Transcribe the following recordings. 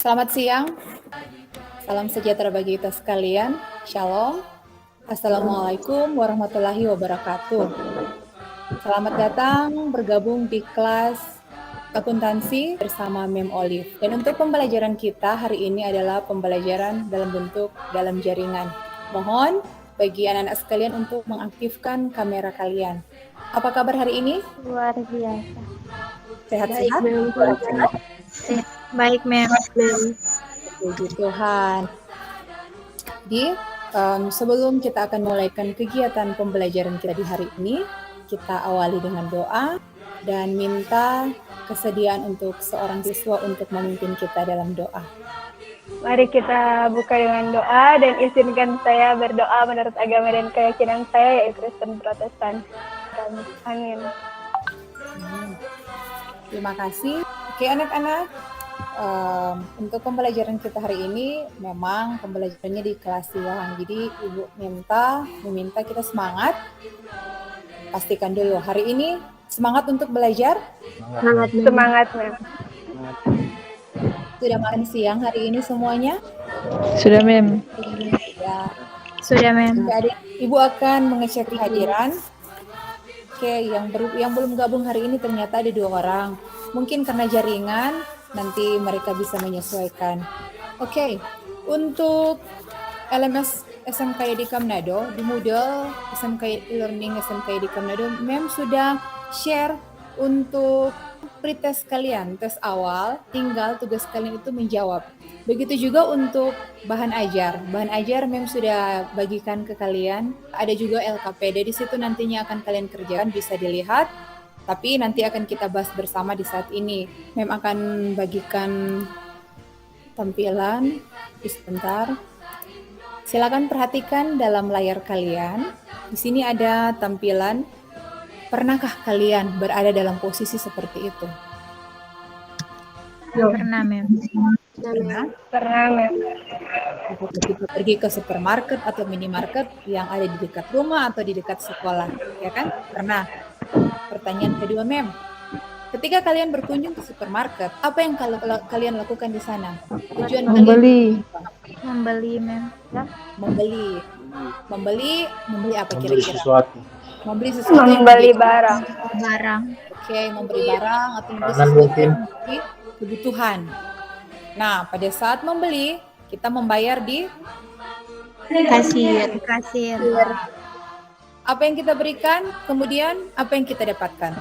Selamat siang, salam sejahtera bagi kita sekalian. Shalom, Assalamualaikum warahmatullahi wabarakatuh. Selamat datang bergabung di kelas akuntansi bersama Mem Olive. Dan untuk pembelajaran kita hari ini adalah pembelajaran dalam bentuk dalam jaringan. Mohon bagi anak-anak sekalian untuk mengaktifkan kamera kalian. Apa kabar hari ini? Luar biasa. Sehat-sehat? Baik, Mem. Puji Tuhan. Jadi, sebelum kita akan mulaikan kegiatan pembelajaran kita di hari ini, kita awali dengan doa dan minta kesediaan untuk seorang siswa untuk memimpin kita dalam doa. Mari kita buka dengan doa dan izinkan saya berdoa menurut agama dan keyakinan saya yaitu Kristen Protestan. Amin. Terima kasih. Oke anak-anak, untuk pembelajaran kita hari ini memang pembelajarannya di kelas siang. Jadi Ibu meminta kita semangat. Pastikan dulu hari ini semangat untuk belajar. Semangat, Mem. Sudah makan siang hari ini semuanya? Sudah, Mem. Ya. Sudah, Mem. Ibu akan mengecek kehadiran. Oke, yang belum gabung hari ini ternyata ada 2 orang. Mungkin karena jaringan, nanti mereka bisa menyesuaikan. Oke, untuk LMS SMK Yadika Manado, di Moodle SMK e-learning SMK Yadika Manado, Mem sudah share untuk pretest kalian, tes awal, tinggal tugas kalian itu menjawab. Begitu juga untuk bahan ajar. Bahan ajar Mem sudah bagikan ke kalian. Ada juga LKPD, di situ nantinya akan kalian kerjakan, bisa dilihat. Tapi nanti akan kita bahas bersama di saat ini. Mem akan bagikan tampilan sebentar. Silakan perhatikan dalam layar kalian. Di sini ada tampilan. Pernahkah kalian berada dalam posisi seperti itu? Pernah, Mem. Pernah, Mem. Kita pergi ke supermarket atau minimarket yang ada di dekat rumah atau di dekat sekolah, ya kan? Pernah. Pertanyaan kedua, Mem. Ketika kalian berkunjung ke supermarket, apa yang kalian lakukan di sana? Tujuan Membeli. kalian? Membeli, Mem. Membeli apa kira-kira? Membeli sesuatu. Membeli barang. Oke, membeli barang atau membeli sesuatu yang menjadi kebutuhan. Nah, pada saat membeli, kita membayar di Kasir. Apa yang kita berikan, kemudian apa yang kita dapatkan?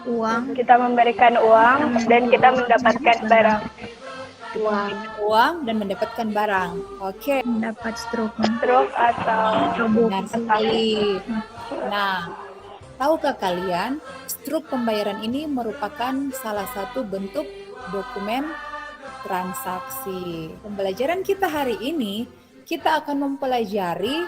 Uang. Kita memberikan uang dan kita mendapatkan barang. Uang dan mendapatkan barang. Oke. Mendapat struk atau Benar sekali. Nah, tahukah kalian, struk pembayaran ini merupakan salah satu bentuk dokumen transaksi. Pembelajaran kita hari ini, kita akan mempelajari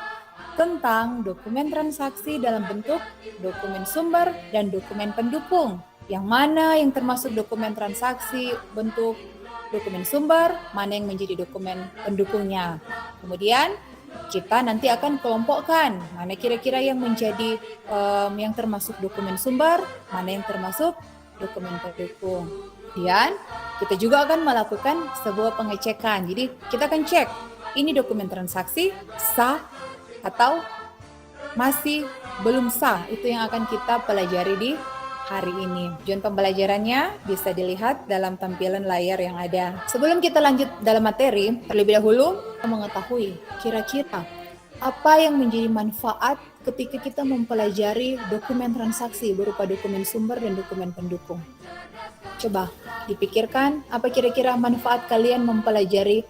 tentang dokumen transaksi dalam bentuk dokumen sumber dan dokumen pendukung. Yang mana yang termasuk dokumen transaksi bentuk dokumen sumber, mana yang menjadi dokumen pendukungnya. Kemudian kita nanti akan kelompokkan mana kira-kira yang menjadi yang termasuk dokumen sumber, mana yang termasuk dokumen pendukung. Kemudian kita juga akan melakukan sebuah pengecekan. Jadi kita akan cek ini dokumen transaksi sah atau masih belum sah. Itu yang akan kita pelajari di hari ini. Tujuan pembelajarannya bisa dilihat dalam tampilan layar yang ada. Sebelum kita lanjut dalam materi, terlebih dahulu kita mengetahui kira-kira apa yang menjadi manfaat ketika kita mempelajari dokumen transaksi berupa dokumen sumber dan dokumen pendukung. Coba dipikirkan apa kira-kira manfaat kalian mempelajari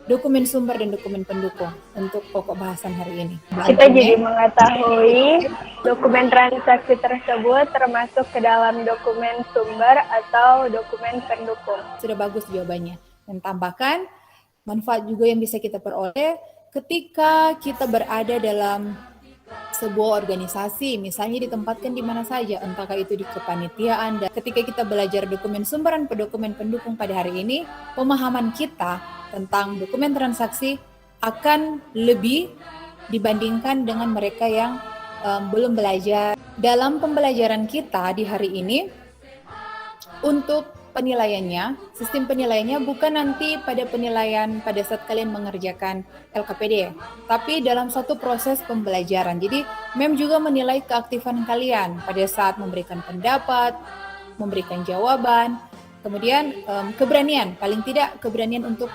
dokumen sumber dan dokumen pendukung untuk pokok bahasan hari ini. Kita jadi mengetahui dokumen transaksi tersebut termasuk ke dalam dokumen sumber atau dokumen pendukung. Sudah bagus jawabannya. Dan tambahkan manfaat juga yang bisa kita peroleh ketika kita berada dalam sebuah organisasi, misalnya ditempatkan di mana saja, entahkah itu di kepanitiaan. Dan ketika kita belajar dokumen sumber dan dokumen pendukung pada hari ini, pemahaman kita tentang dokumen transaksi akan lebih dibandingkan dengan mereka yang belum belajar. Dalam pembelajaran kita di hari ini, untuk sistem penilaiannya bukan nanti pada penilaian pada saat kalian mengerjakan LKPD, tapi dalam satu proses pembelajaran. Jadi, MEM juga menilai keaktifan kalian pada saat memberikan pendapat, memberikan jawaban, kemudian keberanian, paling tidak keberanian untuk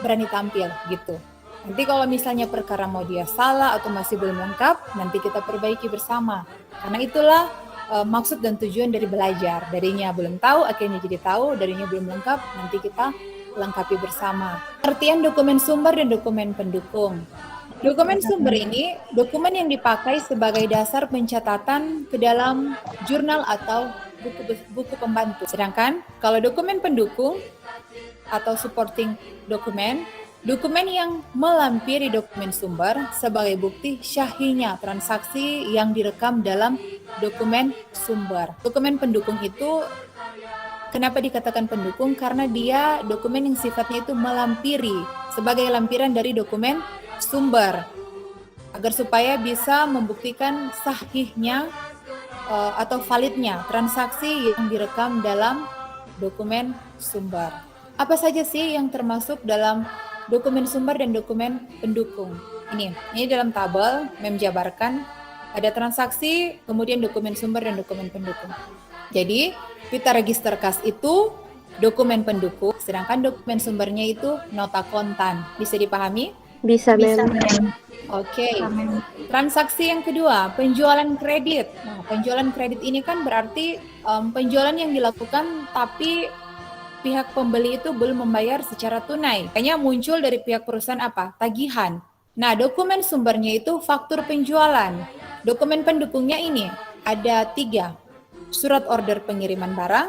berani tampil gitu. Nanti kalau misalnya perkara mau dia salah atau masih belum lengkap, nanti kita perbaiki bersama. Karena itulah maksud dan tujuan dari belajar. Darinya belum tahu, akhirnya jadi tahu. Darinya belum lengkap, nanti kita lengkapi bersama. Artian dokumen sumber dan dokumen pendukung. Dokumen sumber ini dokumen yang dipakai sebagai dasar pencatatan ke dalam jurnal atau buku pembantu. Sedangkan kalau dokumen pendukung atau supporting dokumen, dokumen yang melampiri dokumen sumber sebagai bukti syahihnya transaksi yang direkam dalam dokumen sumber. Dokumen pendukung itu kenapa dikatakan pendukung? Karena dia dokumen yang sifatnya itu melampiri sebagai lampiran dari dokumen sumber agar supaya bisa membuktikan sahihnya atau validnya transaksi yang direkam dalam dokumen sumber. Apa saja sih yang termasuk dalam dokumen sumber dan dokumen pendukung? Ini dalam tabel MEM jabarkan ada transaksi, kemudian dokumen sumber dan dokumen pendukung. Jadi, pita register kas itu dokumen pendukung, sedangkan dokumen sumbernya itu nota kontan. Bisa dipahami? Bisa, Mem. Oke. Transaksi yang kedua, penjualan kredit. Nah, penjualan kredit ini kan berarti penjualan yang dilakukan tapi pihak pembeli itu belum membayar secara tunai. Kayaknya muncul dari pihak perusahaan apa? Tagihan. Nah, dokumen sumbernya itu faktur penjualan. Dokumen pendukungnya ini ada 3. Surat order pengiriman barang,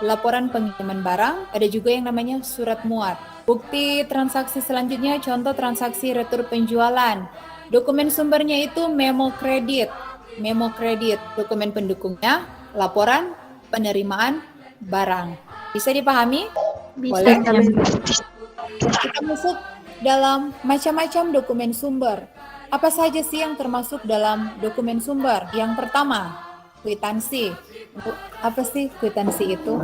laporan pengiriman barang, ada juga yang namanya surat muat. Bukti transaksi selanjutnya, contoh transaksi retur penjualan. Dokumen sumbernya itu memo kredit. Memo kredit, dokumen pendukungnya, laporan penerimaan barang. Bisa dipahami? Boleh? Kita masuk dalam macam-macam dokumen sumber. Apa saja sih yang termasuk dalam dokumen sumber? Yang pertama, kwitansi. Apa sih kwitansi itu?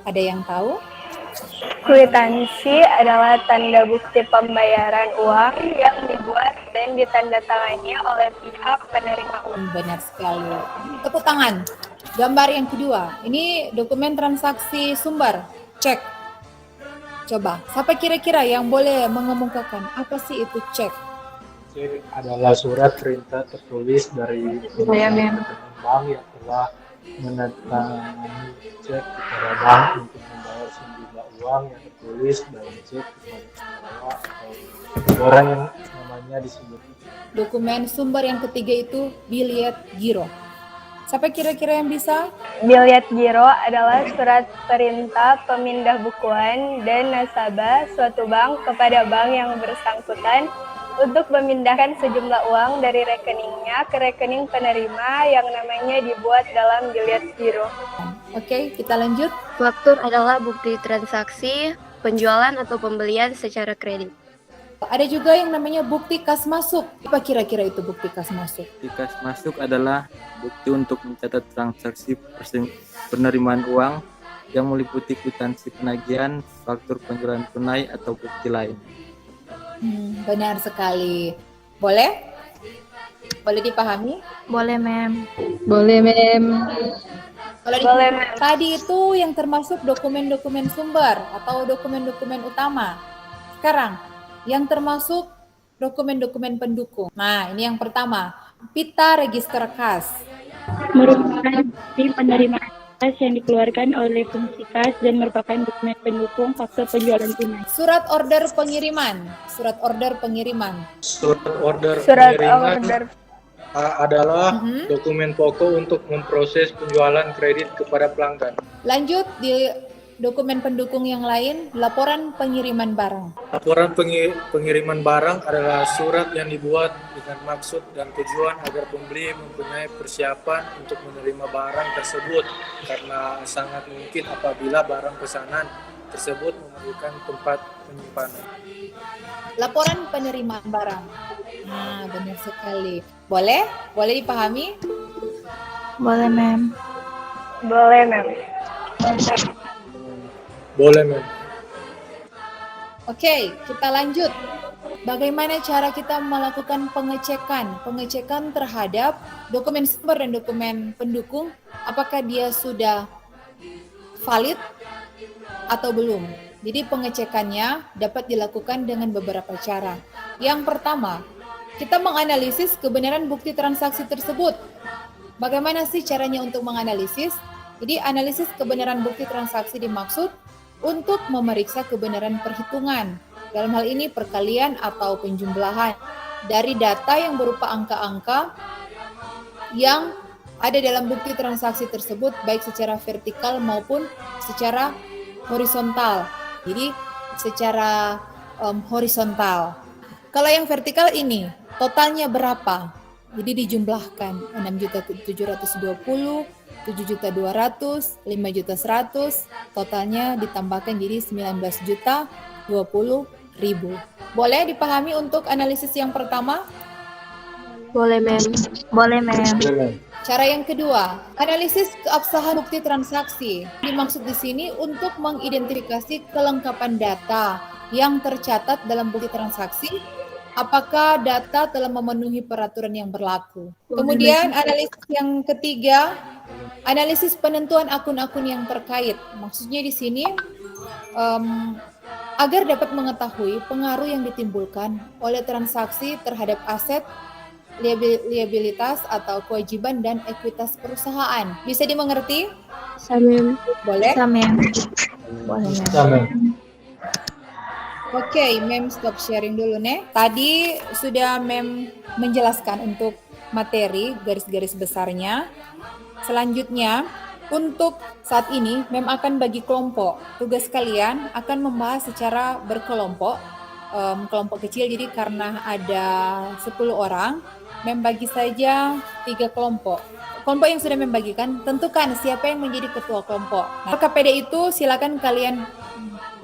Ada yang tahu? Kwitansi adalah tanda bukti pembayaran uang yang dibuat dan ditandatangani oleh pihak penerima uang. Benar sekali. Tepuk tangan. Gambar yang kedua, ini dokumen transaksi sumber. Cek. Coba, siapa kira-kira yang boleh mengemukakan apa sih itu cek? Cek adalah surat perintah tertulis dari bank yang telah menandatangani cek kepada bank untuk membayar sejumlah uang yang tertulis dalam cek kepada pengelola atau orang yang namanya disebut. Dokumen sumber yang ketiga itu billet giro. Siapa kira-kira yang bisa? Billet giro adalah surat perintah pemindah bukuan dan nasabah suatu bank kepada bank yang bersangkutan untuk memindahkan sejumlah uang dari rekeningnya ke rekening penerima yang namanya dibuat dalam billet giro. Oke, kita lanjut. Faktur adalah bukti transaksi, penjualan atau pembelian secara kredit. Ada juga yang namanya bukti kas masuk. Apa kira-kira itu bukti kas masuk? Bukti kas masuk adalah bukti untuk mencatat transaksi penerimaan uang yang meliputi kwitansi penagihan, faktur penjualan tunai, atau bukti lain. Benar sekali. Boleh? Boleh dipahami? Boleh, Mem. Boleh, Mem. Kalau Boleh, Mem. tadi itu yang termasuk dokumen-dokumen sumber atau dokumen-dokumen utama. Sekarang, yang termasuk dokumen-dokumen pendukung. Nah, ini yang pertama, pita register kas. Merupakan bukti penerimaan kas yang dikeluarkan oleh fungsi kas dan merupakan dokumen pendukung faktur penjualan tunai. Surat order pengiriman. Surat order pengiriman. Surat order Surat pengiriman order adalah dokumen pokok untuk memproses penjualan kredit kepada pelanggan. Lanjut di dokumen pendukung yang lain, laporan pengiriman barang. Laporan pengiriman barang adalah surat yang dibuat dengan maksud dan tujuan agar pembeli mempunyai persiapan untuk menerima barang tersebut, karena sangat mungkin apabila barang pesanan tersebut memerlukan tempat penyimpanan. Laporan penerimaan barang. Nah, benar sekali. Boleh? Boleh dipahami? Boleh, Mem. boleh, Mem. Boleh, Mem. Oke, kita lanjut. Bagaimana cara kita melakukan pengecekan terhadap dokumen sumber dan dokumen pendukung, apakah dia sudah valid atau belum? Jadi pengecekannya dapat dilakukan dengan beberapa cara. Yang pertama, kita menganalisis kebenaran bukti transaksi tersebut. Bagaimana sih caranya untuk menganalisis? Jadi analisis kebenaran bukti transaksi dimaksud untuk memeriksa kebenaran perhitungan. Dalam hal ini perkalian atau penjumlahan dari data yang berupa angka-angka yang ada dalam bukti transaksi tersebut baik secara vertikal maupun secara horizontal. Jadi secara horizontal. Kalau yang vertikal ini totalnya berapa? Jadi dijumlahkan 6.720, 7.200, 5.100, totalnya ditambahkan jadi 19.020.000. Boleh dipahami untuk analisis yang pertama? Boleh, Mem. Boleh, Mem. Boleh, Mem. Cara yang kedua, analisis keabsahan bukti transaksi. Dimaksud di sini untuk mengidentifikasi kelengkapan data yang tercatat dalam bukti transaksi. Apakah data telah memenuhi peraturan yang berlaku? Kemudian analisis yang ketiga, analisis penentuan akun-akun yang terkait. Maksudnya di sini agar dapat mengetahui pengaruh yang ditimbulkan oleh transaksi terhadap aset, liabilitas atau kewajiban dan ekuitas perusahaan. Bisa dimengerti? Bisa, Mem. Boleh? Bisa, Mem. Boleh, Mem. Bisa, Mem. Oke, Mem stop sharing dulu nih. Tadi sudah Mem menjelaskan untuk materi garis-garis besarnya. Selanjutnya, untuk saat ini Mem akan bagi kelompok. Tugas kalian akan membahas secara berkelompok, kelompok kecil. Jadi karena ada 10 orang, Mem bagi saja 3 kelompok. Kelompok yang sudah membagikan, tentukan siapa yang menjadi ketua kelompok. Nah, LKPD itu silakan kalian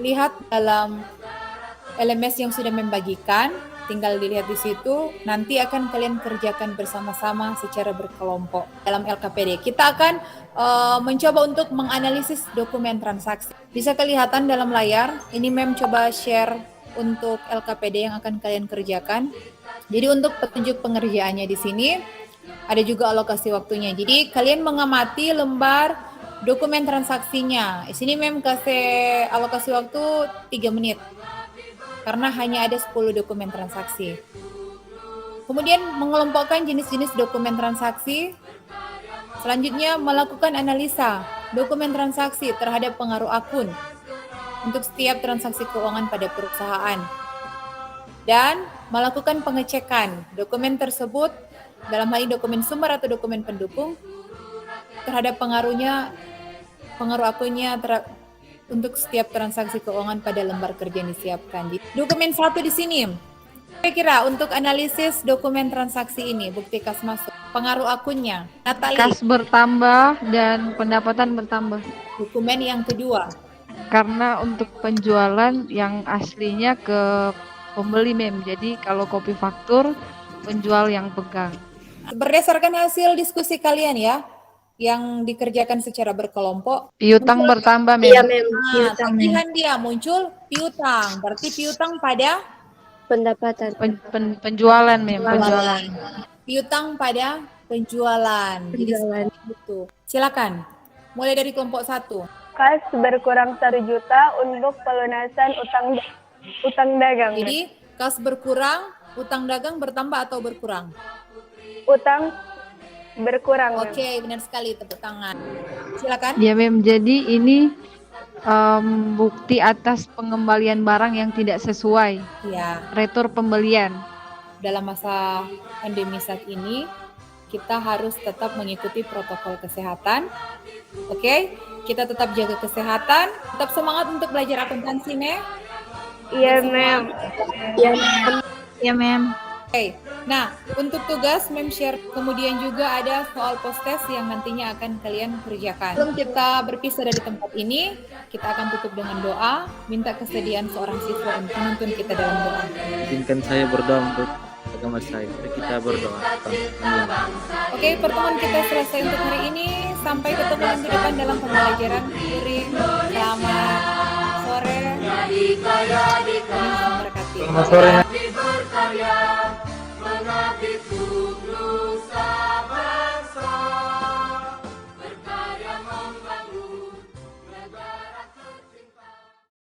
lihat dalam LMS yang sudah membagikan, tinggal dilihat di situ. Nanti akan kalian kerjakan bersama-sama secara berkelompok dalam LKPD. Kita akan mencoba untuk menganalisis dokumen transaksi. Bisa kelihatan dalam layar. Ini Mem coba share untuk LKPD yang akan kalian kerjakan. Jadi untuk petunjuk pengerjaannya di sini ada juga alokasi waktunya. Jadi kalian mengamati lembar dokumen transaksinya. Di sini Mem kasih alokasi waktu 3 menit. Karena hanya ada 10 dokumen transaksi. Kemudian mengelompokkan jenis-jenis dokumen transaksi. Selanjutnya melakukan analisa dokumen transaksi terhadap pengaruh akun untuk setiap transaksi keuangan pada perusahaan. Dan melakukan pengecekan dokumen tersebut, dalam hal ini dokumen sumber atau dokumen pendukung, terhadap pengaruh akunnya untuk setiap transaksi keuangan pada lembar kerja yang disiapkan. Dokumen 1 di sini. Kira-kira untuk analisis dokumen transaksi ini, bukti kas masuk, pengaruh akunnya. Natali. Kas bertambah dan pendapatan bertambah. Dokumen yang kedua. Karena untuk penjualan yang aslinya ke pembeli, Mem. Jadi kalau kopi faktur, penjual yang pegang. Berdasarkan hasil diskusi kalian ya, yang dikerjakan secara berkelompok. Piutang bertambah, Mem. Iya, Mem. Nah, tagihan dia muncul piutang. Berarti piutang pada Pendapatan. Penjualan, Mem. Penjualan. piutang pada penjualan. Jadi seperti itu. Silakan. Mulai dari kelompok 1. Kas berkurang 1 juta untuk pelunasan utang dagang. Jadi kas berkurang, utang dagang bertambah atau berkurang? Utang berkurang. Oke, benar sekali, tepuk tangan. Silakan. Ya, Mem. Jadi ini bukti atas pengembalian barang yang tidak sesuai. Ya, Retur pembelian. dalam masa pandemi saat ini kita harus tetap mengikuti protokol kesehatan. Oke, kita tetap jaga kesehatan, tetap semangat untuk belajar akuntansi, Mem. Iya, Mem. Ya, Mem. Oke, nah untuk tugas Mem share, kemudian juga ada soal post-test yang nantinya akan kalian kerjakan. Sebelum kita berpisah dari tempat ini, kita akan tutup dengan doa, minta kesediaan seorang siswa untuk menuntun kita dalam doa. Izinkan saya berdoa untuk agama saya. Mari kita berdoa. Amin. Oke, pertemuan kita selesai untuk hari ini. Sampai ketemu minggu depan dalam pembelajaran luring. Selamat Tuhan Yesus memberkati. Selamat sore.